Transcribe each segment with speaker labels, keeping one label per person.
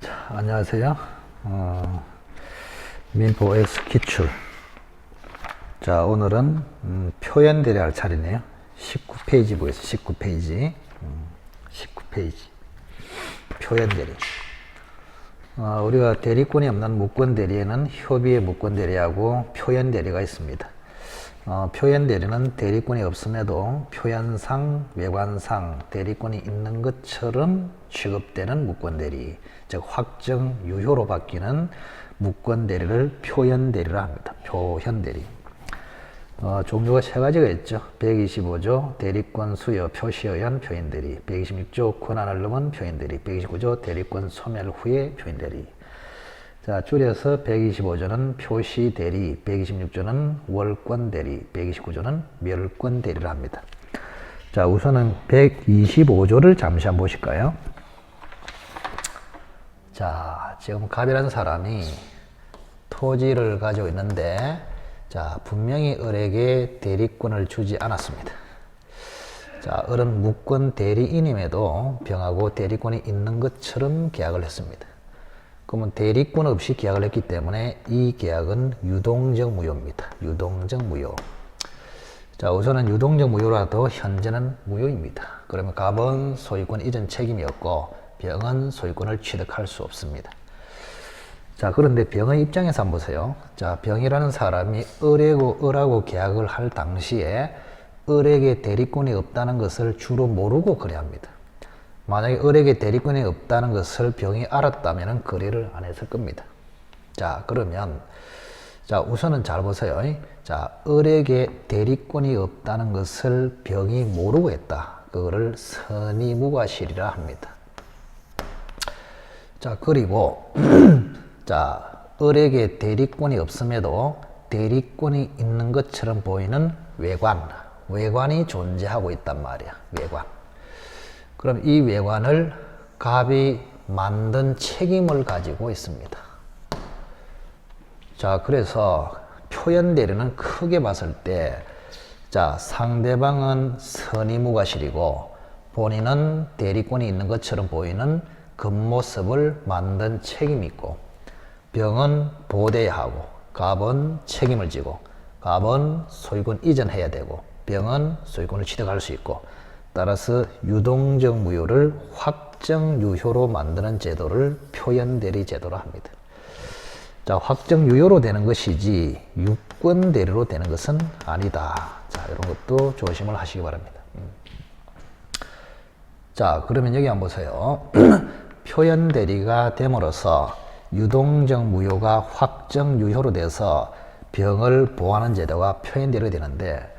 Speaker 1: 자, 안녕하세요. 민포 X 기출. 자, 오늘은 표현 대리할 차례네요. 19페이지 보겠습니다. 19페이지. 19페이지. 표현 대리. 우리가 대리권이 없는 무권 대리에는 협의의 무권 대리하고 표현 대리가 있습니다. 표현 대리는 대리권이 없음에도 표현상, 외관상 대리권이 있는 것처럼 취급되는 무권 대리, 즉 확정 유효로 바뀌는 무권 대리를 표현 대리라 합니다. 표현 대리. 종류가 세 가지가 있죠. 125조 대리권 수여 표시에 의한 표현 대리, 126조 권한을 넘은 표현 대리, 129조 대리권 소멸 후의 표현 대리. 자, 줄여서 125조는 표시 대리, 126조는 월권 대리, 129조는 멸권 대리를 합니다. 자, 우선은 125조를 잠시 한번 보실까요? 자, 지금 갑이라는 사람이 토지를 가지고 있는데, 자, 분명히 을에게 대리권을 주지 않았습니다. 자, 을은 무권 대리인임에도 병하고 대리권이 있는 것처럼 계약을 했습니다. 그러면 대리권 없이 계약을 했기 때문에 이 계약은 유동적 무효입니다. 유동적 무효. 자, 우선은 유동적 무효라도 현재는 무효입니다. 그러면 갑은 소유권 이전 책임이 없고 병은 소유권을 취득할 수 없습니다. 자, 그런데 병의 입장에서 한번 보세요. 자, 병이라는 사람이 을하고 계약을 할 당시에 을에게 대리권이 없다는 것을 주로 모르고 거래합니다. 만약에 을에게 대리권이 없다는 것을 병이 알았다면 거래를 안 했을 겁니다. 자, 그러면 자, 우선은 잘 보세요. 자, 을에게 대리권이 없다는 것을 병이 모르고 했다. 그거를 선의무과실이라 합니다. 자, 그리고 자, 을에게 대리권이 없음에도 대리권이 있는 것처럼 보이는 외관이 존재하고 있단 말이야. 외관. 그럼 이 외관을 갑이 만든 책임을 가지고 있습니다. 자, 그래서 표현 대리는 크게 봤을 때, 자, 상대방은 선의무과실이고 본인은 대리권이 있는 것처럼 보이는 겉모습을 만든 책임이 있고, 병은 보대야 하고, 갑은 책임을 지고, 갑은 소유권 이전해야 되고, 병은 소유권을 취득할 수 있고, 따라서 유동적 무효를 확정 유효로 만드는 제도를 표현 대리 제도라 합니다. 자, 확정 유효로 되는 것이지 유권 대리로 되는 것은 아니다. 자, 이런 것도 조심을 하시기 바랍니다. 자, 그러면 여기 한번 보세요. 표현 대리가 됨으로써 유동적 무효가 확정 유효로 돼서 병을 보호하는 제도가 표현 대리가 되는데,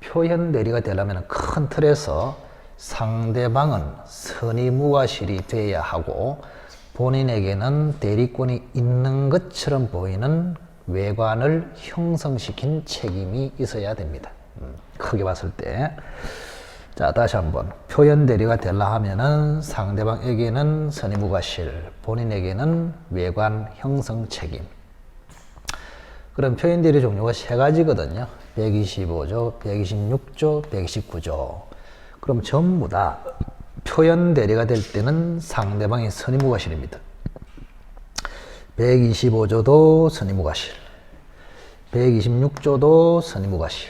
Speaker 1: 표현 대리가 되려면 큰 틀에서 상대방은 선의무과실이 돼야 하고 본인에게는 대리권이 있는 것처럼 보이는 외관을 형성시킨 책임이 있어야 됩니다. 크게 봤을 때. 자, 다시 한번. 표현 대리가 되려 하면은 상대방에게는 선의무과실, 본인에게는 외관 형성 책임. 그럼 표현 대리 종류가 세 가지거든요. 125조, 126조, 129조. 그럼 전부 다 표현 대리가 될 때는 상대방이 선의무과실입니다. 125조도 선의무과실, 126조도 선의무과실,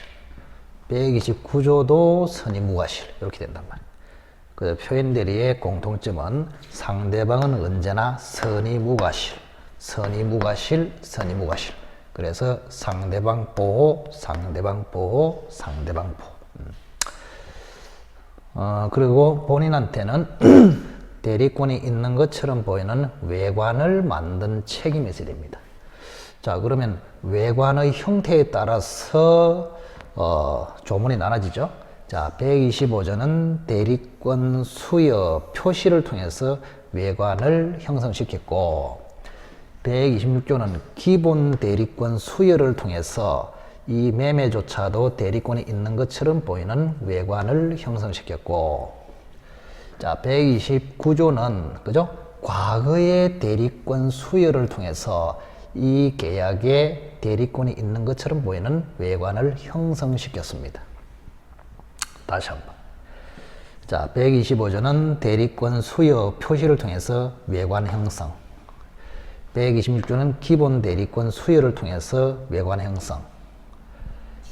Speaker 1: 129조도 선의무과실. 이렇게 된단 말이에요. 그 표현 대리의 공통점은 상대방은 언제나 선의무과실, 선의무과실, 선의무과실. 그래서 상대방 보호, 상대방 보호, 상대방 보호. 그리고 본인한테는 대리권이 있는 것처럼 보이는 외관을 만든 책임이 있어야 됩니다. 자, 그러면 외관의 형태에 따라서 조문이 나눠지죠. 자, 125조는 대리권 수여 표시를 통해서 외관을 형성시켰고, 126조는 기본 대리권 수여를 통해서 이 매매조차도 대리권이 있는 것처럼 보이는 외관을 형성시켰고, 자, 129조는 그죠? 과거의 대리권 수여를 통해서 이 계약에 대리권이 있는 것처럼 보이는 외관을 형성시켰습니다. 다시 한번. 자, 125조는 대리권 수여 표시를 통해서 외관 형성. 126조는 기본 대리권 수여를 통해서 외관 형성.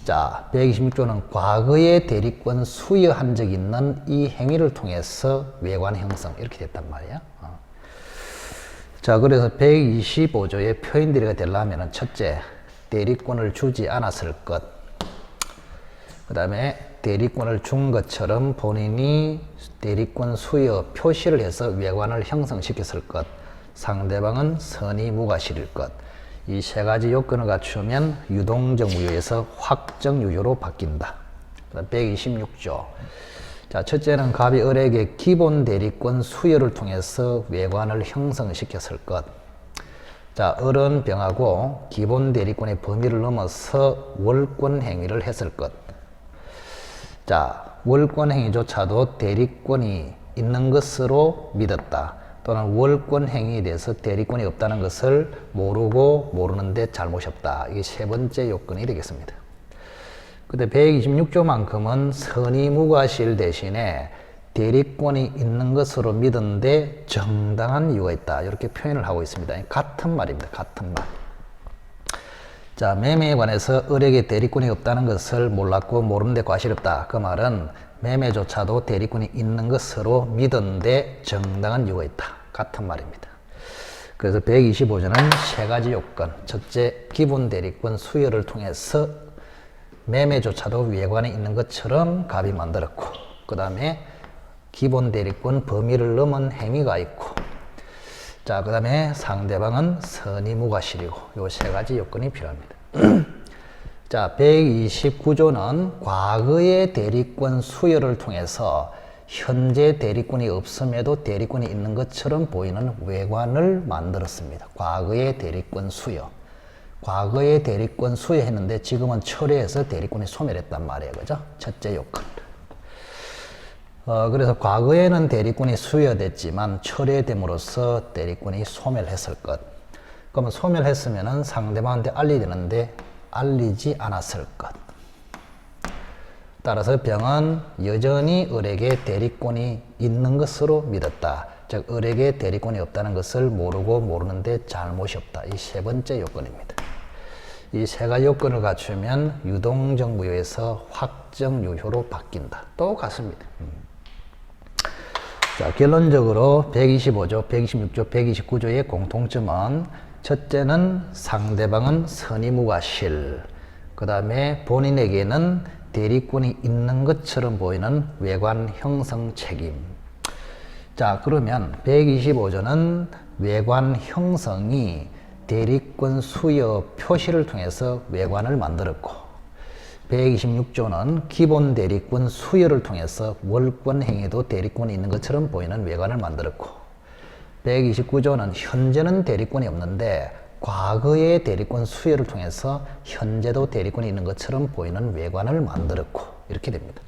Speaker 1: 자, 126조는 과거에 대리권 수여한 적 있는 이 행위를 통해서 외관 형성. 이렇게 됐단 말이야. 자, 그래서 125조의 표현 대리가 되려면 첫째, 대리권을 주지 않았을 것. 그 다음에 대리권을 준 것처럼 본인이 대리권 수여 표시를 해서 외관을 형성시켰을 것. 상대방은 선의 무과실일 것. 이 세 가지 요건을 갖추면 유동적 무효에서 확정 유효로 바뀐다. 126조. 자, 첫째는 갑이 을에게 기본 대리권 수여를 통해서 외관을 형성시켰을 것. 자, 을은 병하고 기본 대리권의 범위를 넘어서 월권 행위를 했을 것. 자, 월권 행위조차도 대리권이 있는 것으로 믿었다. 또는 월권 행위에 대해서 대리권이 없다는 것을 모르고 모르는데 잘못이 없다. 이게 세 번째 요건이 되겠습니다. 근데 126조만큼은 선의 무과실 대신에 대리권이 있는 것으로 믿었는데 정당한 이유가 있다. 이렇게 표현을 하고 있습니다. 같은 말입니다. 같은 말. 자, 매매에 관해서 을에게 대리권이 없다는 것을 몰랐고 모르는데 과실이 없다. 그 말은 매매조차도 대리권이 있는 것으로 믿었는데 정당한 이유가 있다. 같은 말입니다. 그래서 125조는 세 가지 요건. 첫째, 기본 대리권 수여를 통해서 매매조차도 외관에 있는 것처럼 갑이 만들었고, 그 다음에 기본 대리권 범위를 넘은 행위가 있고, 자, 그 다음에 상대방은 선의 무과실이고, 요 세 가지 요건이 필요합니다. 자, 129조는 과거의 대리권 수여를 통해서 현재 대리권이 없음에도 대리권이 있는 것처럼 보이는 외관을 만들었습니다. 과거의 대리권 수여. 과거의 대리권 수여했는데 지금은 철회해서 대리권이 소멸했단 말이에요. 그죠? 첫째 요건. 그래서 과거에는 대리권이 수여됐지만 철회됨으로써 대리권이 소멸했을 것. 그러면 소멸했으면 상대방한테 알려야 되는데 알리지 않았을 것. 따라서 병은 여전히 을에게 대리권이 있는 것으로 믿었다. 즉 을에게 대리권이 없다는 것을 모르고 모르는데 잘못이 없다. 이 세 번째 요건입니다. 이 세 가지 요건을 갖추면 유동적 무효에서 확정 유효로 바뀐다. 똑같습니다. 자, 결론적으로 125조, 126조, 129조의 공통점은 첫째는 상대방은 선의 무과실, 그 다음에 본인에게는 대리권이 있는 것처럼 보이는 외관 형성 책임. 자, 그러면 125조는 외관 형성이 대리권 수여 표시를 통해서 외관을 만들었고, 126조는 기본 대리권 수여를 통해서 월권 행위도 대리권이 있는 것처럼 보이는 외관을 만들었고, 129조는 현재는 대리권이 없는데 과거의 대리권 수여를 통해서 현재도 대리권이 있는 것처럼 보이는 외관을 만들었고, 이렇게 됩니다.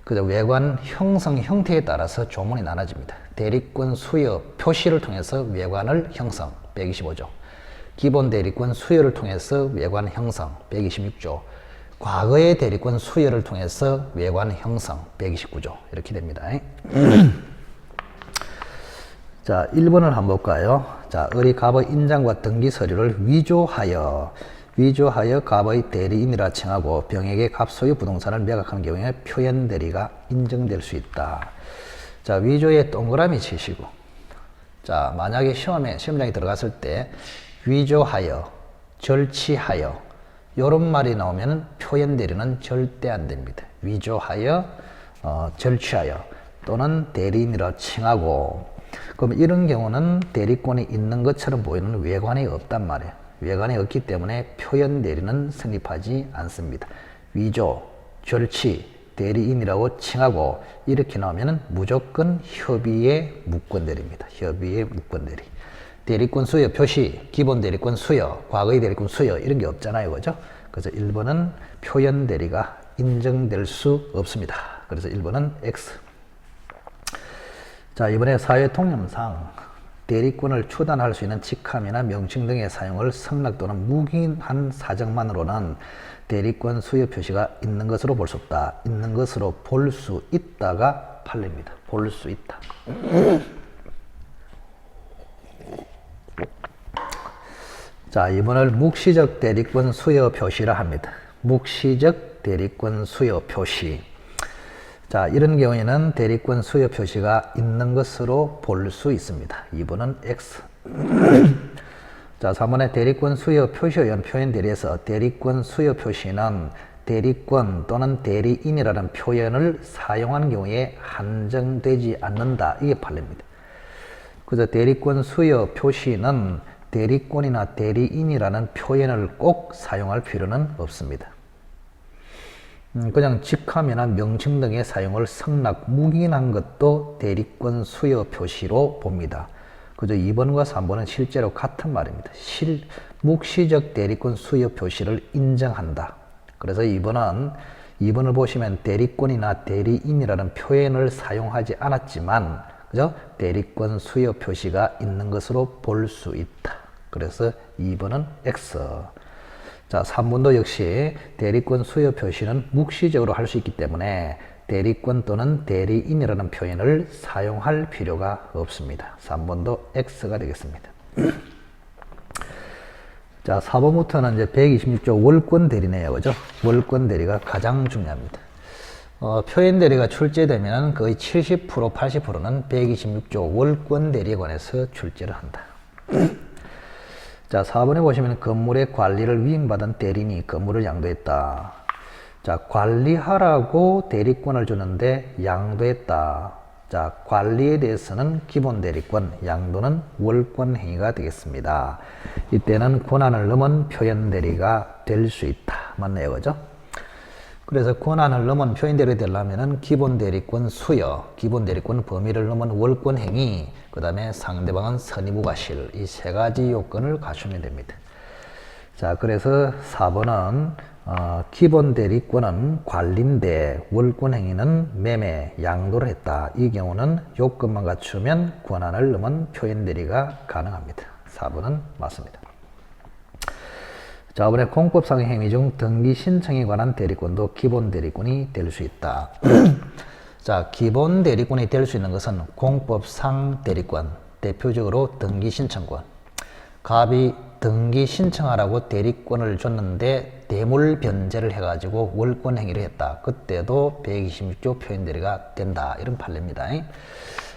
Speaker 1: 그래서 외관 형성 형태에 따라서 조문이 나눠집니다. 대리권 수여 표시를 통해서 외관을 형성, 125조. 기본 대리권 수여를 통해서 외관 형성, 126조. 과거의 대리권 수여를 통해서 외관 형성, 129조. 이렇게 됩니다. 자, 1번을 한번 볼까요? 자, 을이 갑의 인장과 등기 서류를 위조하여 갑의 대리인이라 칭하고 병에게 갑 소유 부동산을 매각하는 경우에 표현 대리가 인정될 수 있다. 자, 위조에 동그라미 치시고, 자, 만약에 시험장에 들어갔을 때 위조하여, 절취하여 요런 말이 나오면 표현 대리는 절대 안 됩니다. 위조하여, 절취하여 또는 대리인이라 칭하고, 그럼 이런 경우는 대리권이 있는 것처럼 보이는 외관이 없단 말이에요. 외관이 없기 때문에 표현 대리는 성립하지 않습니다. 위조, 절취, 대리인이라고 칭하고 이렇게 나오면 무조건 협의의 무권 대리입니다. 협의의 무권 대리. 대리권 수여 표시, 기본 대리권 수여, 과거의 대리권 수여 이런 게 없잖아요. 그죠? 그래서 1번은 표현 대리가 인정될 수 없습니다. 그래서 1번은 X. 자, 이번에 사회통념상 대리권을 추단할 수 있는 직함이나 명칭 등의 사용을 성락 또는 묵인한 사정만으로는 대리권 수여 표시가 있는 것으로 볼 수 없다. 있는 것으로 볼 수 있다가 판례입니다. 볼 수 있다. 자, 이번을 묵시적 대리권 수요 표시라 합니다. 묵시적 대리권 수요 표시. 자, 이런 경우에는 대리권 수요 표시가 있는 것으로 볼 수 있습니다. 2번은 X. 자, 3번에 대리권 수요 표시에 의한 표현 대리에서 대리권 수요 표시는 대리권 또는 대리인이라는 표현을 사용한 경우에 한정되지 않는다. 이게 판례입니다. 그래서 대리권 수요 표시는 대리권이나 대리인이라는 표현을 꼭 사용할 필요는 없습니다. 그냥 직함이나 명칭 등의 사용을 성낙 묵인한 것도 대리권 수요 표시로 봅니다. 그저 2번과 3번은 실제로 같은 말입니다. 묵시적 대리권 수요 표시를 인정한다. 그래서 2번을 보시면 대리권이나 대리인이라는 표현을 사용하지 않았지만, 그죠? 대리권 수요 표시가 있는 것으로 볼 수 있다. 그래서 2번은 X. 자, 3번도 역시 대리권 수요 표시는 묵시적으로 할 수 있기 때문에 대리권 또는 대리인이라는 표현을 사용할 필요가 없습니다. 3번도 X가 되겠습니다. 자, 4번부터는 이제 126조 월권 대리네요. 그죠? 월권 대리가 가장 중요합니다. 표현 대리가 출제되면 거의 70%, 80%는 126조 월권 대리에 관해서 출제를 한다. 자, 4번에 보시면 건물의 관리를 위임받은 대리인이 건물을 양도했다. 자, 관리하라고 대리권을 주는데 양도했다. 자, 관리에 대해서는 기본 대리권, 양도는 월권 행위가 되겠습니다. 이때는 권한을 넘은 표현 대리가 될 수 있다. 맞네요. 그죠? 그래서 권한을 넘은 표현 대리 되려면은 기본 대리권 수여, 기본 대리권 범위를 넘은 월권 행위, 그 다음에 상대방은 선의무과실, 이 세 가지 요건을 갖추면 됩니다. 자, 그래서 4번은 기본 대리권은 관리인데 월권 행위는 매매, 양도를 했다. 이 경우는 요건만 갖추면 권한을 넘은 표현 대리가 가능합니다. 4번은 맞습니다. 자, 이번에 공법상 행위 중 등기 신청에 관한 대리권도 기본 대리권이 될 수 있다. 자, 기본 대리권이 될 수 있는 것은 공법상 대리권, 대표적으로 등기 신청권. 갑이 등기 신청하라고 대리권을 줬는데 대물 변제를 해가지고 월권 행위를 했다. 그때도 126조 표현 대리가 된다. 이런 판례입니다.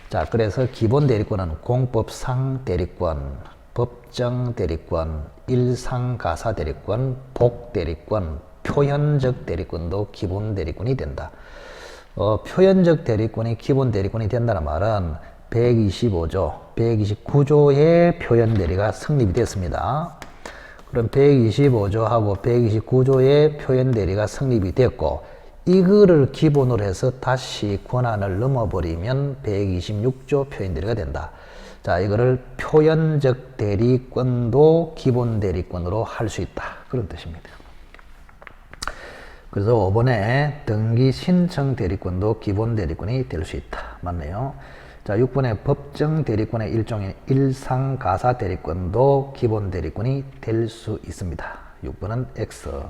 Speaker 1: 자, 그래서 기본 대리권은 공법상 대리권, 법정 대리권, 일상가사 대리권, 복 대리권, 표현적 대리권도 기본 대리권이 된다. 표현적 대리권이 기본 대리권이 된다는 말은 125조, 129조의 표현 대리가 성립이 됐습니다. 그럼 125조하고 129조의 표현 대리가 성립이 됐고, 이거를 기본으로 해서 다시 권한을 넘어버리면 126조 표현 대리가 된다. 자, 이거를 표현적 대리권도 기본 대리권으로 할 수 있다. 그런 뜻입니다. 그래서 5번에 등기 신청 대리권도 기본 대리권이 될 수 있다. 맞네요. 자, 6번에 법정 대리권의 일종인 일상가사 대리권도 기본 대리권이 될 수 있습니다. 6번은 X.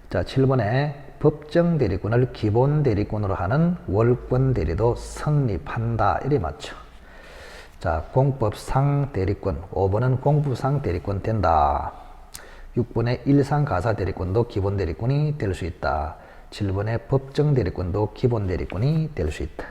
Speaker 1: 자, 7번에 법정 대리권을 기본 대리권으로 하는 월권 대리도 성립한다. 이래 맞죠. 자, 공법상 대리권, 5번은 공법상 대리권 된다. 6번의 일상가사 대리권도 기본 대리권이 될 수 있다. 7번의 법정 대리권도 기본 대리권이 될 수 있다.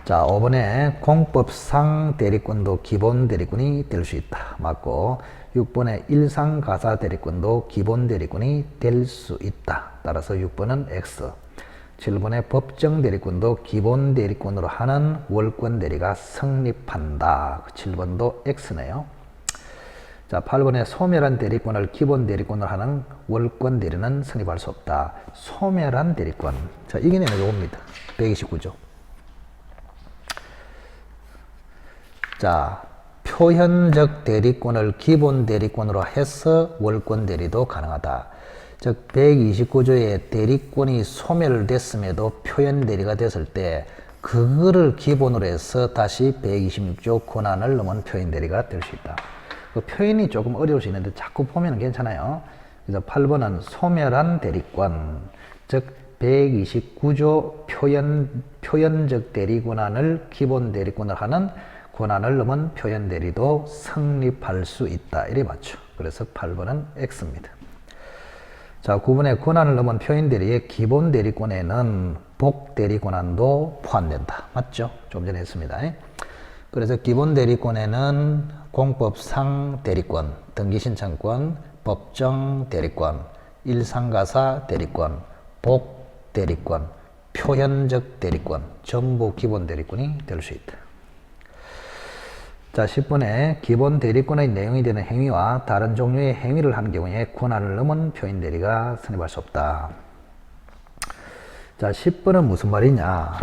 Speaker 1: 자, 5번에 공법상 대리권도 기본 대리권이 될 수 있다. 맞고, 6번의 일상가사 대리권도 기본 대리권이 될 수 있다. 따라서 6번은 X. 7번의 법정 대리권도 기본 대리권으로 하는 월권 대리가 성립한다. 7번도 X네요. 자, 8번에 소멸한 대리권을 기본 대리권으로 하는 월권 대리는 성립할 수 없다. 소멸한 대리권. 자, 이게 요겁니다. 129조. 자, 표현적 대리권을 기본 대리권으로 해서 월권 대리도 가능하다. 즉 129조의 대리권이 소멸됐음에도 표현 대리가 됐을 때 그거를 기본으로 해서 다시 126조 권한을 넘은 표현 대리가 될 수 있다. 그 표현이 조금 어려울 수 있는데 자꾸 보면 괜찮아요. 그래서 8번은 소멸한 대리권, 즉 129조 표현적 대리 권한을 기본 대리권을 하는 권한을 넘은 표현 대리도 성립할 수 있다. 이래 맞죠. 그래서 8번은 X입니다. 자, 9번에 권한을 넘은 표현 대리의 기본 대리권에는 복 대리 권한도 포함된다. 맞죠? 좀 전에 했습니다. 그래서 기본 대리권에는 공법상 대리권, 등기신청권, 법정 대리권, 일상가사 대리권, 복 대리권, 표현적 대리권, 전부 기본 대리권이 될 수 있다. 자, 10번에 기본 대리권의 내용이 되는 행위와 다른 종류의 행위를 한 경우에 권한을 넘은 표현 대리가 성립할 수 없다. 자, 10번은 무슨 말이냐?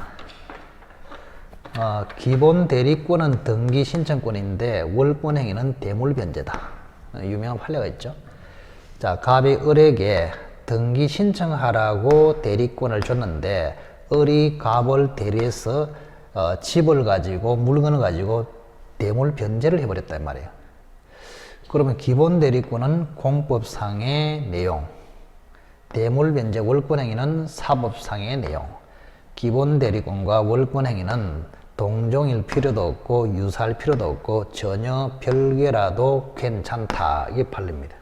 Speaker 1: 기본 대리권은 등기 신청권인데 월권 행위는 대물 변제다. 유명한 판례가 있죠. 자, 갑이 을에게 등기 신청하라고 대리권을 줬는데 을이 갑을 대리해서 집을 가지고 물건을 가지고 대물 변제를 해버렸단 말이에요. 그러면 기본 대리권은 공법상의 내용, 대물 변제 월권 행위는 사법상의 내용, 기본 대리권과 월권 행위는 동종일 필요도 없고 유사할 필요도 없고 전혀 별개라도 괜찮다. 이게 판례입니다.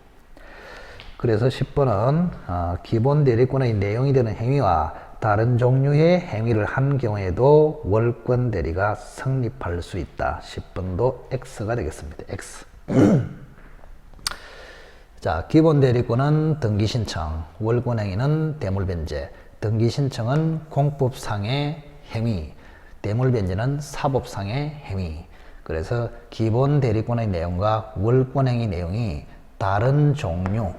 Speaker 1: 그래서 10번은 기본 대리권의 내용이 되는 행위와 다른 종류의 행위를 한 경우에도 월권 대리가 성립할 수 있다. 10번도 X가 되겠습니다. X. 자, 기본 대리권은 등기 신청, 월권 행위는 대물 변제, 등기 신청은 공법상의 행위, 대물 변제는 사법상의 행위. 그래서 기본 대리권의 내용과 월권 행위 내용이 다른 종류,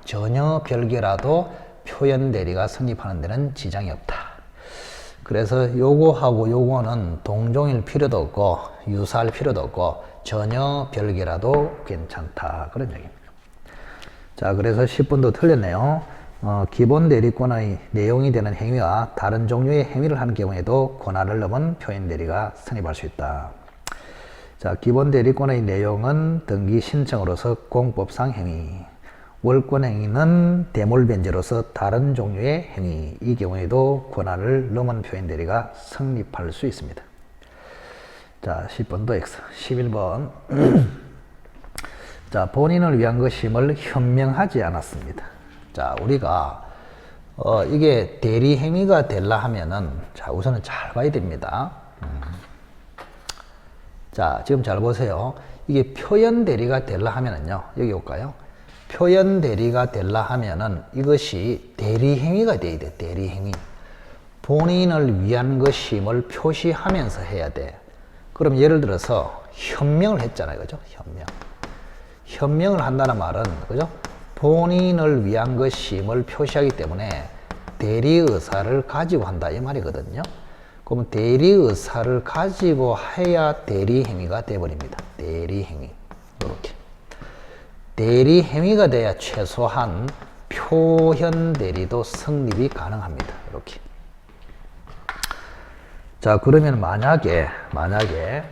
Speaker 1: 전혀 별개라도 표현 대리가 성립하는 데는 지장이 없다. 그래서 요거하고 요거는 동종일 필요도 없고 유사할 필요도 없고 전혀 별개라도 괜찮다. 그런 얘기입니다. 자, 그래서 10번도 틀렸네요. 기본 대리권의 내용이 되는 행위와 다른 종류의 행위를 하는 경우에도 권한을 넘은 표현 대리가 성립할 수 있다. 자, 기본 대리권의 내용은 등기 신청으로서 공법상 행위, 월권 행위는 대물 변제로서 다른 종류의 행위, 이 경우에도 권한을 넘은 표현 대리가 성립할 수 있습니다. 자, 10번도 X. 11번. 자, 본인을 위한 것임을 현명하지 않았습니다. 자, 우리가 이게 대리 행위가 되려 하면은 자, 우선은 잘 봐야 됩니다. 자, 지금 잘 보세요. 이게 표현 대리가 되려 하면은요. 여기 올까요? 표현 대리가 되려 하면은 이것이 대리 행위가 돼야 돼. 대리 행위. 본인을 위한 것임을 표시하면서 해야 돼. 그럼 예를 들어서 현명을 했잖아요. 그죠? 현명. 현명을 한다는 말은 그죠? 본인을 위한 것임을 표시하기 때문에 대리 의사를 가지고 한다 이 말이거든요. 그러면 대리 의사를 가지고 해야 대리 행위가 돼 버립니다. 대리 행위. 이렇게. 대리 행위가 돼야 최소한 표현 대리도 성립이 가능합니다. 이렇게. 자, 그러면 만약에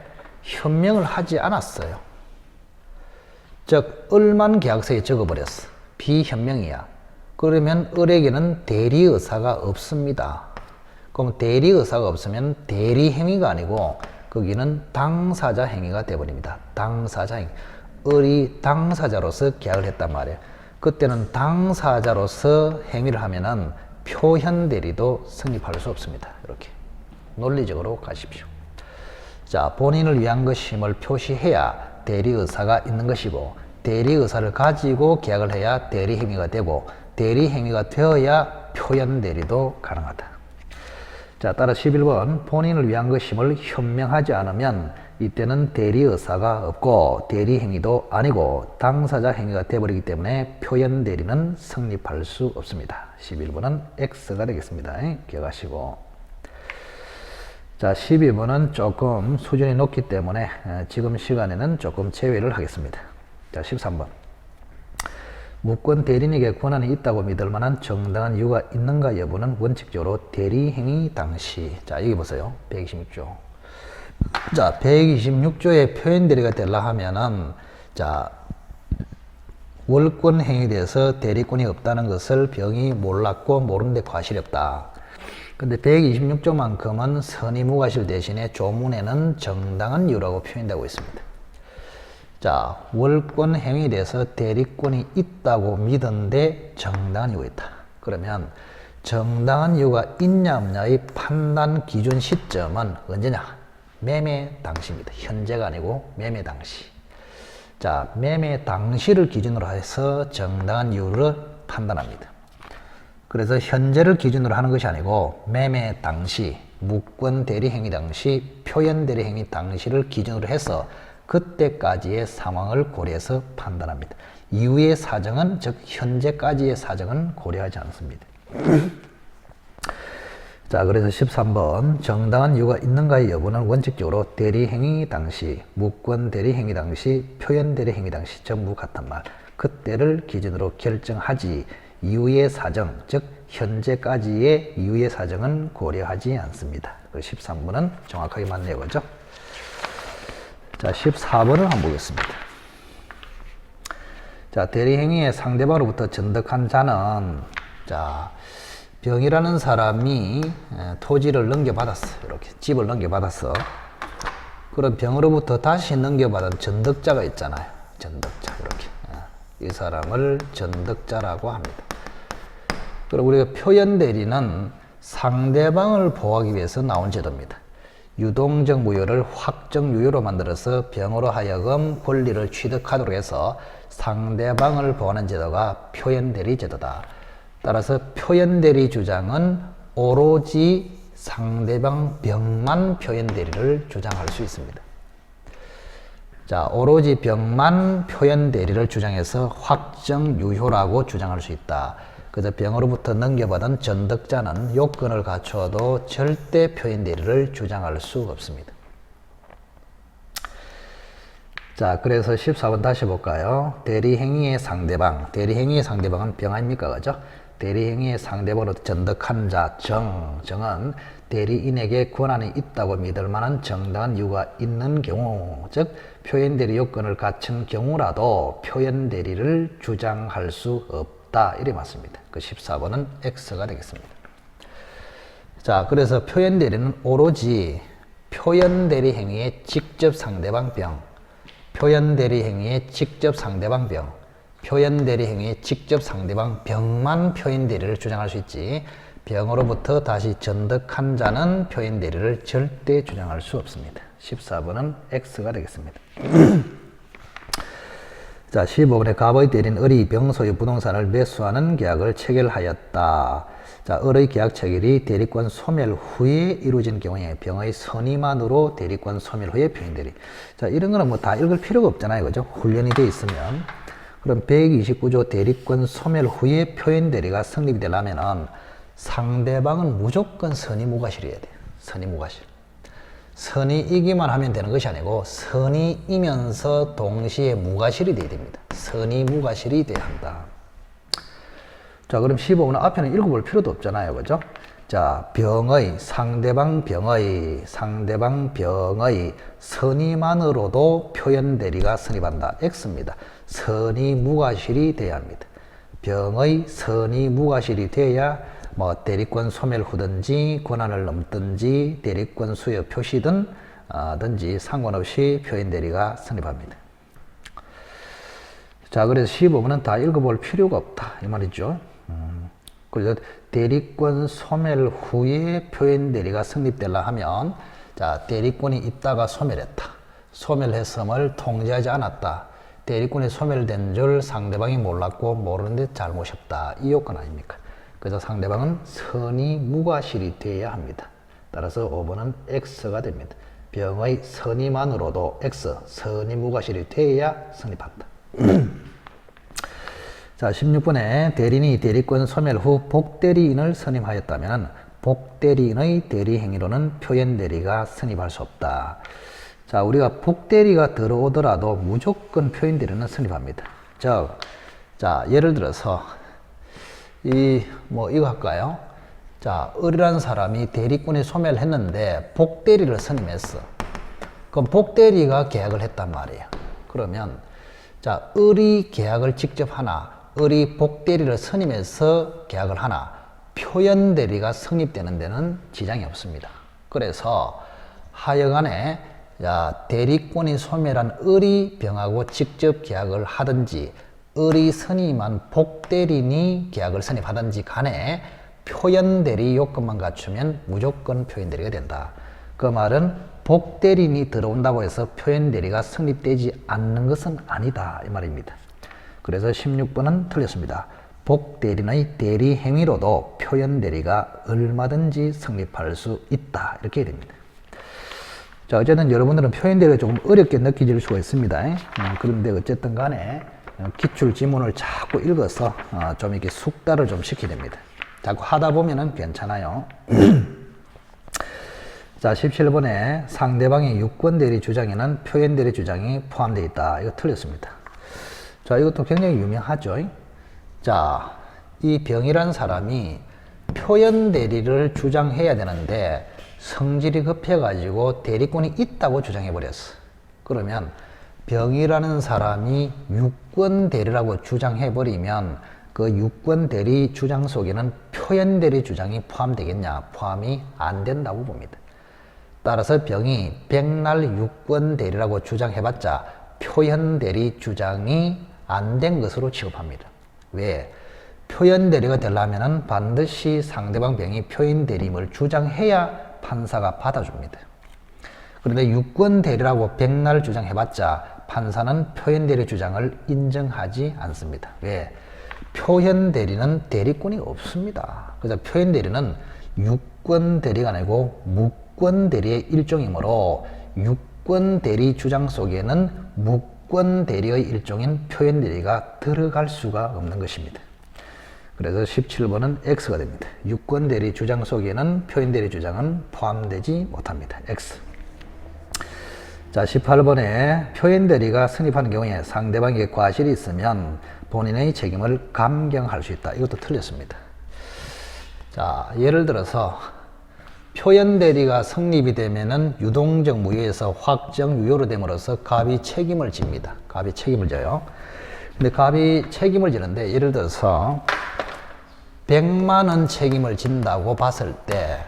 Speaker 1: 현명을 하지 않았어요. 즉, 을만 계약서에 적어버렸어. 비현명이야. 그러면 을에게는 대리 의사가 없습니다. 그럼 대리 의사가 없으면 대리 행위가 아니고 거기는 당사자 행위가 되어버립니다. 당사자 행위. 을이 당사자로서 계약을 했단 말이에요. 그때는 당사자로서 행위를 하면은 표현 대리도 성립할 수 없습니다. 이렇게 논리적으로 가십시오. 자, 본인을 위한 것임을 표시해야 대리 의사가 있는 것이고 대리 의사를 가지고 계약을 해야 대리 행위가 되고 대리 행위가 되어야 표현 대리도 가능하다. 자, 따라 11번 본인을 위한 것임을 현명하지 않으면 이때는 대리 의사가 없고 대리 행위도 아니고 당사자 행위가 되어버리기 때문에 표현 대리는 성립할 수 없습니다. 11번은 X가 되겠습니다. 기억하시고. 자, 12번은 조금 수준이 높기 때문에 지금 시간에는 조금 제외를 하겠습니다. 자, 13번. 무권 대리인에게 권한이 있다고 믿을 만한 정당한 이유가 있는가 여부는 원칙적으로 대리 행위 당시. 자, 여기 보세요. 126조. 자, 126조의 표현 대리가 되려 하면은 자, 월권 행위에 대해서 대리권이 없다는 것을 병이 몰랐고 모르는데 과실이 없다. 근데 126조만큼은 선의무과실 대신에 조문에는 정당한 이유라고 표현되고 있습니다. 자, 월권 행위에 대해서 대리권이 있다고 믿은데 정당한 이유가 있다. 그러면 정당한 이유가 있냐 없냐의 판단 기준 시점은 언제냐? 매매 당시입니다. 현재가 아니고 매매 당시. 자, 매매 당시를 기준으로 해서 정당한 이유를 판단합니다. 그래서 현재를 기준으로 하는 것이 아니고 매매 당시, 무권 대리 행위 당시, 표현 대리 행위 당시를 기준으로 해서 그때까지의 상황을 고려해서 판단합니다. 이후의 사정은, 즉 현재까지의 사정은 고려하지 않습니다. 자, 그래서 13번 정당한 이유가 있는가의 여부는 원칙적으로 대리행위 당시, 무권 대리행위 당시, 표현 대리행위 당시 전부 같은 말, 그때를 기준으로 결정하지 이후의 사정, 즉 현재까지의 이후의 사정은 고려하지 않습니다. 13번은 정확하게 맞네요. 그죠? 자, 14번을 한번 보겠습니다. 자, 대리행위의 상대방으로부터 전득한 자는, 자, 병이라는 사람이 토지를 넘겨받았어. 이렇게 집을 넘겨받았어. 그럼 병으로부터 다시 넘겨받은 전득자가 있잖아요. 전득자. 이렇게. 이 사람을 전득자라고 합니다. 그리고 우리가 표현 대리는 상대방을 보호하기 위해서 나온 제도입니다. 유동적 무효를 확정 유효로 만들어서 병으로 하여금 권리를 취득하도록 해서 상대방을 보호하는 제도가 표현 대리 제도다. 따라서 표현 대리 주장은 오로지 상대방 병만 표현 대리를 주장할 수 있습니다. 자, 오로지 병만 표현 대리를 주장해서 확정 유효라고 주장할 수 있다. 그래서 병으로부터 넘겨받은 전득자는 요건을 갖추어도 절대 표현 대리를 주장할 수 없습니다. 자, 그래서 14번 다시 볼까요? 대리행위의 상대방. 대리행위의 상대방은 병 아닙니까? 그죠? 대리행위의 상대방으로 전득한 자, 정은 대리인에게 권한이 있다고 믿을 만한 정당한 이유가 있는 경우, 즉 표현 대리 요건을 갖춘 경우라도 표현 대리를 주장할 수 없다. 이래 맞습니다. 그 14번은 X가 되겠습니다. 자, 그래서 표현 대리는 오로지 표현 대리 행위의 직접 상대방 병, 표현 대리 행위의 직접 상대방 병, 표현 대리 행위의 직접 상대방 병만 표현 대리를 주장할 수 있지, 병으로부터 다시 전득한 자는 표현 대리를 절대 주장할 수 없습니다. 14번은 X가 되겠습니다. 자, 15번에 갑의 대리인 을이 병 소유 부동산을 매수하는 계약을 체결하였다. 자, 을의 계약 체결이 대리권 소멸 후에 이루어진 경우에 병의 선의만으로 대리권 소멸 후에 표현 대리. 자, 이런 거는 뭐 다 읽을 필요가 없잖아요. 그죠? 훈련이 돼 있으면. 그럼 129조 대리권 소멸 후에 표현 대리가 성립이 되려면은 상대방은 무조건 선의무과실이어야 돼요. 선의무과실. 선의이기만 하면 되는 것이 아니고 선의이면서 동시에 무과실이 돼야 됩니다. 선의무과실이 돼야 한다. 자, 그럼 15번은 앞에는 읽어볼 필요도 없잖아요. 그죠? 자, 상대방 병의 선의만으로도 표현 대리가 성립한다. X입니다. 선의무과실이 돼야 합니다. 병의 선의무과실이 돼야 뭐 대리권 소멸 후든지 권한을 넘든지 대리권 수여 표시든 든지 상관없이 표현 대리가 성립합니다. 자, 그래서 15번은 다 읽어볼 필요가 없다 이 말이죠. 그래서 대리권 소멸 후에 표현 대리가 성립되려 하면, 자, 대리권이 있다가 소멸했다. 소멸했음을 통지하지 않았다. 대리권이 소멸된 줄 상대방이 몰랐고 모르는데 잘못이 없다. 이 요건 아닙니까? 그래서 상대방은 선의무과실이 되어야 합니다. 따라서 5번은 X가 됩니다. 병의 선의만으로도 X, 선의무과실이 되어야 성립한다. 자, 16번에 대리인이 대리권 소멸 후 복대리인을 선임하였다면 복대리인의 대리행위로는 표현 대리가 성립할 수 없다. 자, 우리가 복대리가 들어오더라도 무조건 표현 대리는 성립합니다. 즉, 자, 예를 들어서 이거 할까요? 자, 을이라는 사람이 대리권이 소멸을 했는데 복대리를 선임했어. 그럼 복대리가 계약을 했단 말이에요. 그러면 자, 을이 계약을 직접 하나, 을이 복대리를 선임해서 계약을 하나, 표현 대리가 성립되는 데는 지장이 없습니다. 그래서 하여간에 대리권이 소멸한 을이 병하고 직접 계약을 하든지 을이 선임한 복대리인이 계약을 선임하든지 간에 표현 대리 요건만 갖추면 무조건 표현 대리가 된다. 그 말은 복대리인이 들어온다고 해서 표현 대리가 성립되지 않는 것은 아니다 이 말입니다. 그래서 16번은 틀렸습니다. 복대리인의 대리 행위로도 표현 대리가 얼마든지 성립할 수 있다 이렇게 됩니다. 자, 어쨌든 여러분들은 표현 대리가 조금 어렵게 느껴질 수가 있습니다. 그런데 어쨌든 간에 기출 지문을 자꾸 읽어서 좀 이렇게 숙달을 좀 시켜야 됩니다. 자꾸 하다 보면은 괜찮아요. 자, 17번에 상대방의 유권 대리 주장에는 표현 대리 주장이 포함되어 있다. 이거 틀렸습니다. 자, 이것도 굉장히 유명하죠. 자, 이 병이란 사람이 표현 대리를 주장해야 되는데 성질이 급해가지고 대리권이 있다고 주장해버렸어. 그러면 병이라는 사람이 유권 대리라고 주장해버리면 그 유권 대리 주장 속에는 표현 대리 주장이 포함되겠냐? 포함이 안 된다고 봅니다. 따라서 병이 백날 유권 대리라고 주장해봤자 표현 대리 주장이 안 된 것으로 취급합니다. 왜? 표현 대리가 되려면 반드시 상대방 병이 표현 대리임을 주장해야 판사가 받아줍니다. 그런데 유권 대리라고 백날 주장해봤자 판사는 표현 대리 주장을 인정하지 않습니다. 왜? 표현 대리는 대리권이 없습니다. 그래서 표현 대리는 유권 대리가 아니고 무권 대리의 일종이므로 유권 대리 주장 속에는 무권 대리의 일종인 표현 대리가 들어갈 수가 없는 것입니다. 그래서 17번은 X가 됩니다. 유권 대리 주장 속에는 표현 대리 주장은 포함되지 못합니다. X. 자, 18번에 표현 대리가 성립하는 경우에 상대방에게 과실이 있으면 본인의 책임을 감경할 수 있다. 이것도 틀렸습니다. 자, 예를 들어서 표현 대리가 성립이 되면은 유동적 무효에서 확정 유효로 됨으로써 갑이 책임을 집니다. 갑이 책임을 져요. 근데 갑이 책임을 지는데 예를 들어서 100만 원 책임을 진다고 봤을 때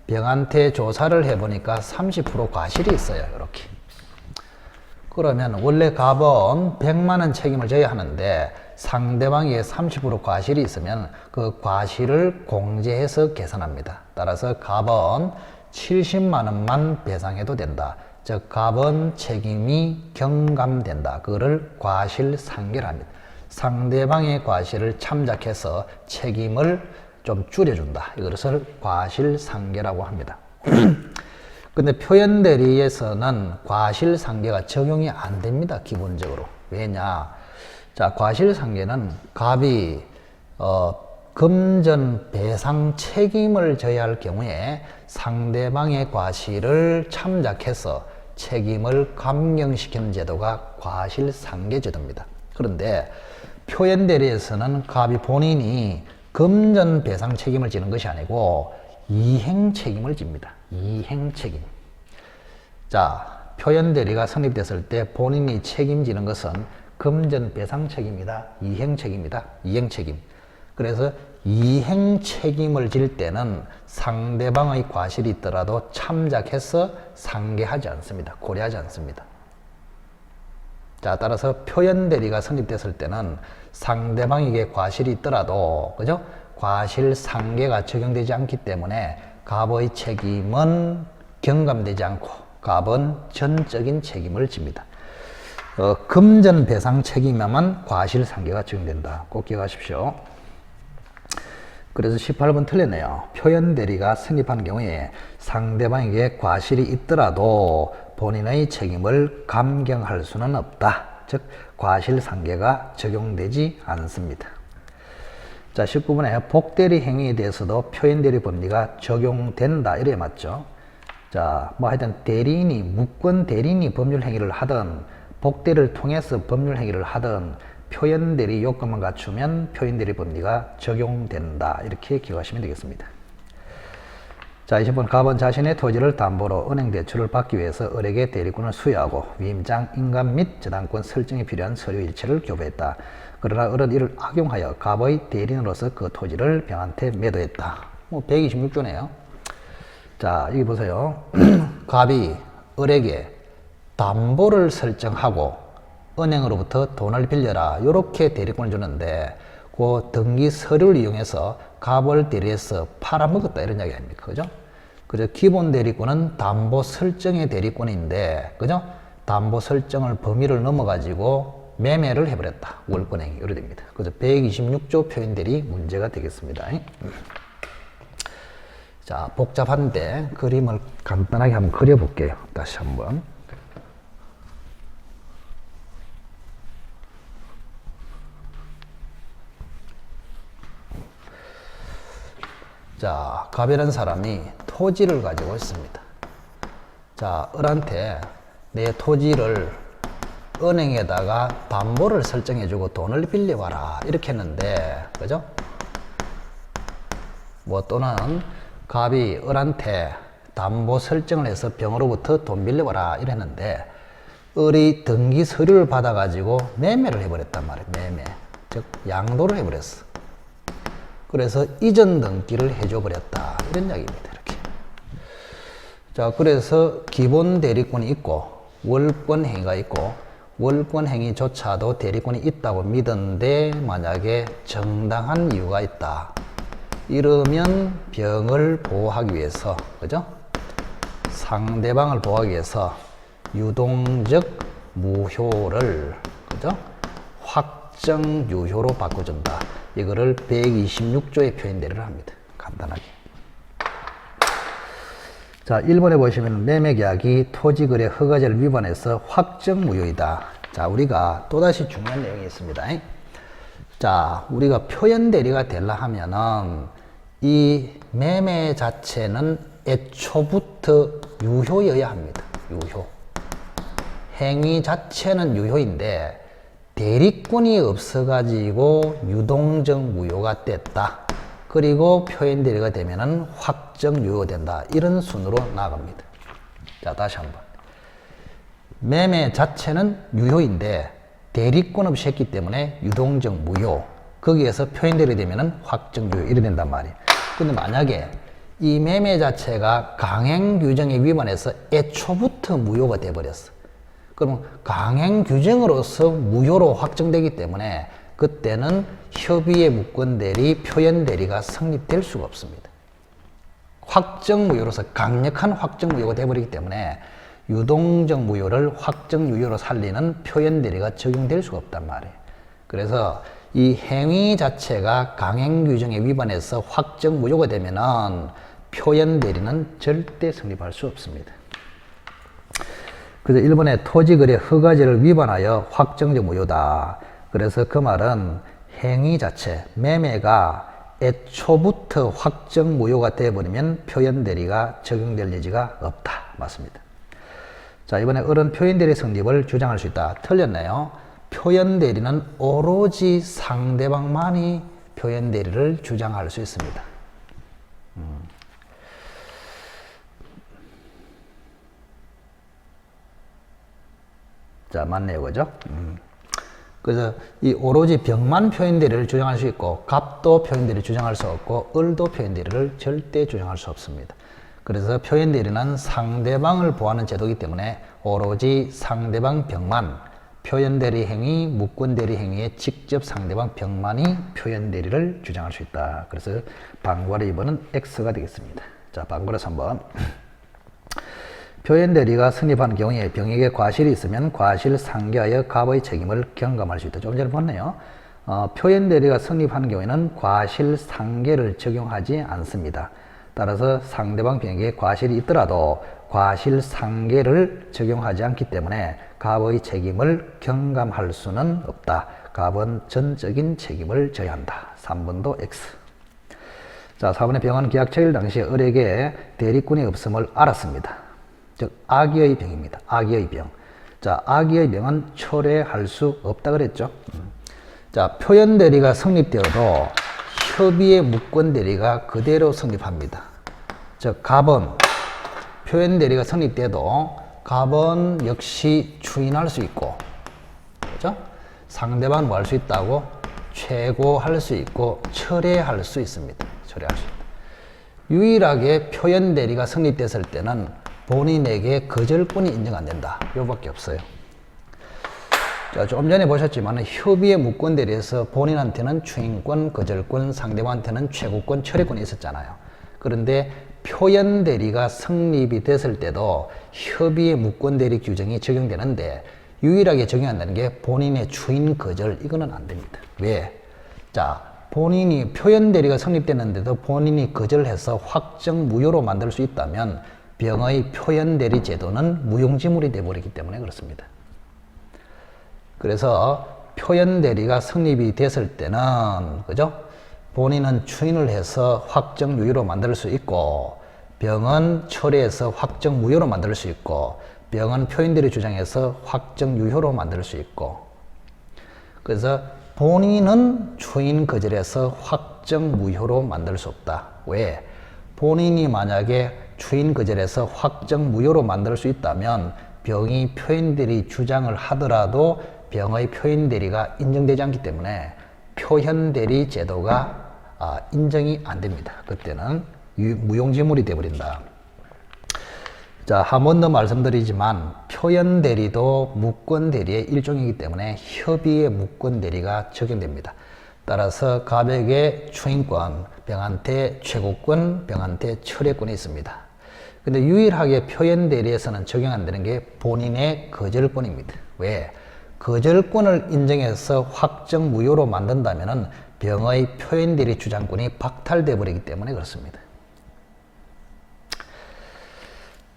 Speaker 1: 병한테 조사를 해보니까 30% 과실이 있어요. 이렇게. 그러면 원래 갑은 100만 원 책임을 져야 하는데 상대방에게 30% 과실이 있으면 그 과실을 공제해서 계산합니다. 따라서 갑은 70만 원만 배상해도 된다. 즉 갑은 책임이 경감된다. 그거를 과실상계랍니다. 상대방의 과실을 참작해서 책임을 좀 줄여준다. 이것을 과실상계라고 합니다. 근데 표현 대리에서는 과실상계가 적용이 안 됩니다. 기본적으로. 왜냐? 자, 과실상계는 갑이 금전 배상 책임을 져야 할 경우에 상대방의 과실을 참작해서 책임을 감경시키는 제도가 과실상계 제도입니다. 그런데 표현 대리에서는 갑이 본인이 금전 배상 책임을 지는 것이 아니고 이행 책임을 집니다. 이행 책임. 자, 표현 대리가 성립됐을 때 본인이 책임지는 것은 금전 배상 책임이다. 이행 책임이다. 이행 책임. 그래서 이행 책임을 질 때는 상대방의 과실이 있더라도 참작해서 상계하지 않습니다. 고려하지 않습니다. 자, 따라서 표현 대리가 성립됐을 때는 상대방에게 과실이 있더라도, 그죠? 과실 상계가 적용되지 않기 때문에 갑의 책임은 경감되지 않고 갑은 전적인 책임을 집니다. 금전 배상 책임에만 과실 상계가 적용된다. 꼭 기억하십시오. 그래서 18번 틀렸네요. 표현 대리가 성립한 경우에 상대방에게 과실이 있더라도 본인의 책임을 감경할 수는 없다. 즉 과실상계가 적용되지 않습니다. 자, 19번에 복대리 행위에 대해서도 표현대리 법리가 적용된다. 이래 맞죠? 자, 뭐 하여튼 대리인이 무권 대리인이 법률 행위를 하든 복대를 통해서 법률 행위를 하든 표현대리 요건만 갖추면 표현대리 법리가 적용된다. 이렇게 기억하시면 되겠습니다. 자, 자, 20번 갑은 자신의 토지를 담보로 은행 대출을 받기 위해서 을에게 대리권을 수여하고 위임장, 인감 및 저당권 설정에 필요한 서류 일체를 교부했다. 그러나 을은 이를 악용하여 갑의 대리인으로서 그 토지를 병한테 매도했다. 126조네요. 자, 여기 보세요. 갑이 을에게 담보를 설정하고 은행으로부터 돈을 빌려라, 이렇게 대리권을 주는데 그 등기 서류를 이용해서 갑을 대리해서 팔아먹었다, 이런 이야기 아닙니까? 그죠? 그죠? 기본 대리권은 담보 설정의 대리권인데, 그죠? 담보 설정을 범위를 넘어가지고 매매를 해버렸다. 월권행위, 이래 됩니다. 그죠? 126조 표현들이 문제가 되겠습니다. 자, 복잡한데 그림을 간단하게 한번 그려볼게요. 다시 한번. 자, 갑이라는 사람이 토지를 가지고 있습니다. 자, 을한테 내 토지를 은행에다가 담보를 설정해주고 돈을 빌려와라, 이렇게 했는데, 그죠? 또는 갑이 을한테 담보 설정을 해서 병으로부터 돈 빌려와라, 이랬는데, 을이 등기 서류를 받아가지고 매매를 해버렸단 말이에요. 매매. 즉, 양도를 해버렸어. 그래서 이전 등기를 해줘 버렸다, 이런 이야기입니다. 이렇게. 자, 그래서 기본 대리권이 있고 월권 행위가 있고, 월권 행위조차도 대리권이 있다고 믿었는데 만약에 정당한 이유가 있다, 이러면 병을 보호하기 위해서, 그죠? 상대방을 보호하기 위해서 유동적 무효를, 그죠? 확정 유효로 바꿔준다. 이거를 126조의 표현대리를 합니다. 간단하게. 자, 1번에 보시면 매매계약이 토지거래 허가제를 위반해서 확정무효이다. 자, 우리가 또다시 중요한 내용이 있습니다. 자, 우리가 표현대리가 되려 하면은 이 매매 자체는 애초부터 유효여야 합니다. 유효. 행위 자체는 유효인데 대리권이 없어가지고 유동적 무효가 됐다. 그리고 표현대리가 되면은 확정 유효된다. 이런 순으로 나갑니다. 자, 다시 한번. 매매 자체는 유효인데 대리권 없이 했기 때문에 유동적 무효. 거기에서 표현대리 되면은 확정 유효, 이래 된단 말이에요. 근데 만약에 이 매매 자체가 강행 규정에 위반해서 애초부터 무효가 돼버렸어. 그럼 강행 규정으로서 무효로 확정되기 때문에 그때는 협의의 무권대리, 표현대리가 성립될 수가 없습니다. 확정무효로서 강력한 확정무효가 되어버리기 때문에 유동적 무효를 확정유효로 살리는 표현대리가 적용될 수가 없단 말이에요. 그래서 이 행위 자체가 강행 규정에 위반해서 확정무효가 되면은 표현대리는 절대 성립할 수 없습니다. 그래서 1번에 토지거래 허가제를 위반하여 확정적 무효다. 그래서 그 말은 행위 자체, 매매가 애초부터 확정 무효가 되어버리면 표현대리가 적용될 여지가 없다. 맞습니다. 자, 이번에 을은 표현대리 성립을 주장할 수 있다. 틀렸네요. 표현대리는 오로지 상대방만이 표현대리를 주장할 수 있습니다. 자, 맞네요. 그죠? 그래서 이 오로지 병만 표현대리를 주장할 수 있고, 갑도 표현대리를 주장할 수 없고, 을도 표현대리를 절대 주장할 수 없습니다. 그래서 표현대리는 상대방을 보호하는 제도이기 때문에 오로지 상대방 병만, 표현대리 행위, 무권대리 행위에 직접 상대방 병만이 표현대리를 주장할 수 있다. 그래서 방괄의 2번은 X가 되겠습니다. 자, 방괄의 3번. 표현대리가 성립하는 경우에 병에게 과실이 있으면 과실 상계하여 갑의 책임을 경감할 수 있다. 좀 전에 봤네요. 표현대리가 성립하는 경우에는 과실 상계를 적용하지 않습니다. 따라서 상대방 병에게 과실이 있더라도 과실 상계를 적용하지 않기 때문에 갑의 책임을 경감할 수는 없다. 갑은 전적인 책임을 져야 한다. 3번도 X. 자, 4번의 병은 계약 체결 당시에 을에게 대리권이 없음을 알았습니다. 즉 악의의 병입니다. 악의의 병. 자, 악의의 병은 철회할 수 없다 그랬죠. 자, 표현대리가 성립되어도 협의의 무권대리가 그대로 성립합니다. 즉 갑은 표현 대리가 성립돼도 갑은 역시 추인할 수 있고, 그죠? 상대방 뭐 할 수 있다고? 최고할 수 있고 철회할 수 있습니다. 철회할 수 있다. 유일하게 표현 대리가 성립됐을 때는 본인에게 거절권이 인정 안 된다. 요밖에 없어요. 자, 좀 전에 보셨지만 협의의 무권 대리에서 본인한테는 추인권, 거절권, 상대방한테는 최고권, 철회권이 있었잖아요. 그런데 표현 대리가 성립이 됐을 때도 협의의 무권 대리 규정이 적용되는데 유일하게 적용한다는 게 본인의 추인 거절, 이거는 안 됩니다. 왜? 자, 본인이 표현 대리가 성립됐는데도 본인이 거절해서 확정 무효로 만들 수 있다면 병의 표현 대리 제도는 무용지물이 되어버리기 때문에 그렇습니다. 그래서 표현 대리가 성립이 됐을 때는, 그죠? 본인은 추인을 해서 확정 유효로 만들 수 있고, 병은 철회해서 확정 무효로 만들 수 있고, 병은 표현 대리 주장해서 확정 유효로 만들 수 있고, 그래서 본인은 추인 거절해서 확정 무효로 만들 수 없다. 왜? 본인이 만약에 추인 거절해서 확정 무효로 만들 수 있다면 병이 표현 대리 주장을 하더라도 병의 표현 대리가 인정되지 않기 때문에 표현 대리 제도가 인정이 안 됩니다. 그때는 무용지물이 되어버린다. 자, 한 번 더 말씀드리지만 표현 대리도 무권 대리의 일종이기 때문에 협의의 무권 대리가 적용됩니다. 따라서 갑에게 추인권, 병한테 최고권, 병한테 철회권이 있습니다. 근데 유일하게 표현 대리에서는 적용 안 되는 게 본인의 거절권입니다. 왜? 거절권을 인정해서 확정 무효로 만든다면 병의 표현 대리 주장권이 박탈돼 버리기 때문에 그렇습니다.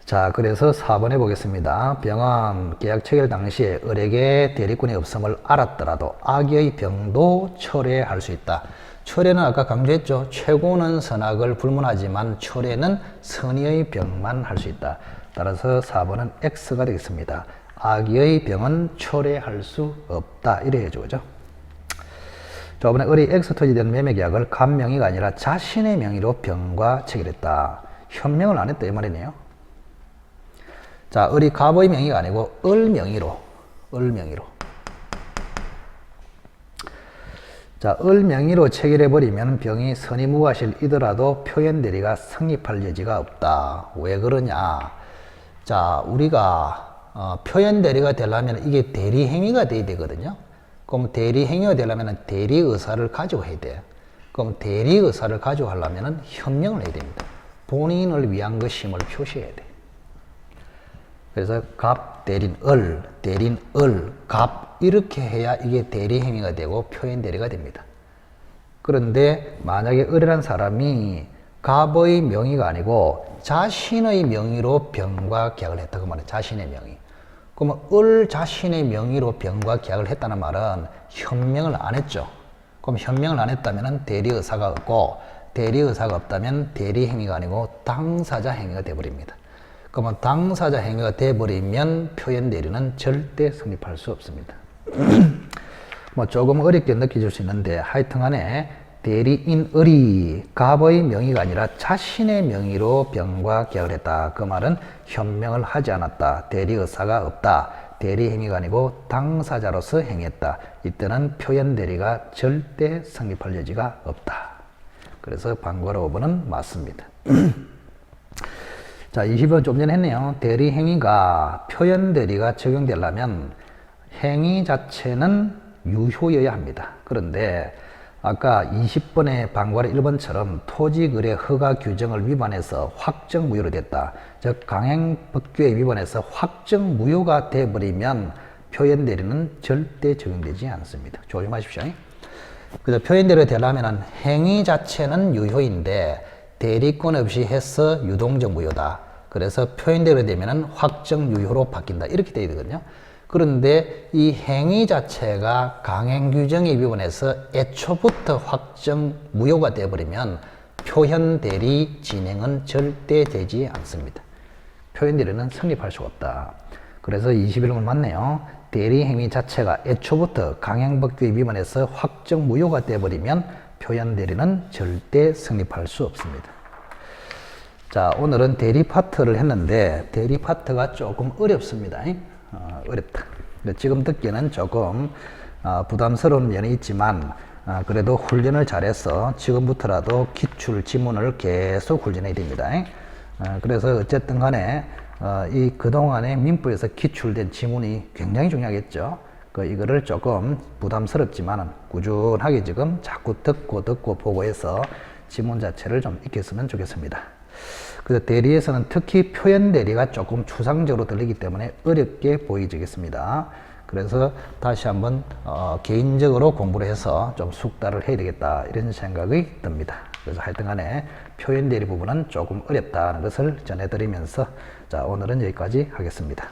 Speaker 1: 자, 그래서 4번에 보겠습니다. 병은 계약 체결 당시에 을에게 대리권이 없음을 알았더라도 악의 병도 철회할 수 있다. 철회는 아까 강조했죠. 최고는 선악을 불문하지만 철회는 선의의 병만 할 수 있다. 따라서 4번은 X가 되겠습니다. 악의 병은 철회할 수 없다. 이래 해줘, 그죠? 저번에 을이 X 토지된 매매계약을 갑 명의가 아니라 자신의 명의로 병과 체결했다. 현명을 안 했다 이 말이네요. 자, 을이 갑의 명의가 아니고 을 명의로. 자, 을 명의로 체결해버리면 병이 선의무과실이더라도 표현 대리가 성립할 여지가 없다. 왜 그러냐? 자, 우리가 표현 대리가 되려면 이게 대리 행위가 돼야 되거든요. 그럼 대리 행위가 되려면 대리 의사를 가지고 해야 돼요. 그럼 대리 의사를 가지고 하려면 현명을 해야 됩니다. 본인을 위한 것임을 표시해야 돼. 그래서 갑, 대린, 을, 갑 이렇게 해야 이게 대리 행위가 되고 표현 대리가 됩니다. 그런데 만약에 을이라는 사람이 갑의 명의가 아니고 자신의 명의로 병과 계약을 했다 그 말이에요. 자신의 명의. 그러면 을 자신의 명의로 병과 계약을 했다는 말은 현명을 안 했죠. 그럼 현명을 안 했다면 대리 의사가 없고, 대리 의사가 없다면 대리 행위가 아니고 당사자 행위가 되어버립니다. 그러면 당사자 행위가 되어버리면 표현 대리는 절대 성립할 수 없습니다. 뭐 조금 어렵게 느껴질 수 있는데 하여튼간에 대리인 을이 갑의 명의가 아니라 자신의 명의로 병과 계약을 했다. 그 말은 현명을 하지 않았다. 대리 의사가 없다. 대리 행위가 아니고 당사자로서 행했다. 이때는 표현 대리가 절대 성립할 여지가 없다. 그래서 방과로 5번은 맞습니다. 자, 20번 좀 전에 했네요. 대리 행위가 표현 대리가 적용되려면 행위 자체는 유효여야 합니다. 그런데 아까 20번의 방과로 1번처럼 토지거래 허가 규정을 위반해서 확정 무효로 됐다. 즉 강행법규에 위반해서 확정 무효가 돼버리면 표현 대리는 절대 적용되지 않습니다. 조심하십시오. 그래서 표현 대리가 되려면 행위 자체는 유효인데 대리권 없이 해서 유동적 무효다. 그래서 표현 대리가 되면 확정 유효로 바뀐다. 이렇게 되어 있거든요. 그런데 이 행위 자체가 강행 규정에 위반해서 애초부터 확정 무효가 되어버리면 표현 대리 진행은 절대 되지 않습니다. 표현 대리는 성립할 수가 없다. 그래서 21번 맞네요. 대리 행위 자체가 애초부터 강행법규에 위반해서 확정 무효가 되어버리면 표현 대리는 절대 성립할 수 없습니다. 자, 오늘은 대리 파트를 했는데 대리 파트가 조금 어렵습니다. 어렵다. 지금 듣기는 조금 부담스러운 면이 있지만 그래도 훈련을 잘해서 지금부터라도 기출 지문을 계속 훈련해야 됩니다. 그래서 어쨌든 간에 이 그동안에 민법에서 기출된 지문이 굉장히 중요하겠죠. 이거를 조금 부담스럽지만 꾸준하게 지금 자꾸 듣고 보고 해서 지문 자체를 좀 익혔으면 좋겠습니다. 그래서 대리에서는 특히 표현 대리가 조금 추상적으로 들리기 때문에 어렵게 보이겠습니다. 그래서 다시 한번 개인적으로 공부를 해서 좀 숙달을 해야 되겠다 이런 생각이 듭니다. 그래서 하여튼 간에 표현 대리 부분은 조금 어렵다는 것을 전해드리면서 자, 오늘은 여기까지 하겠습니다.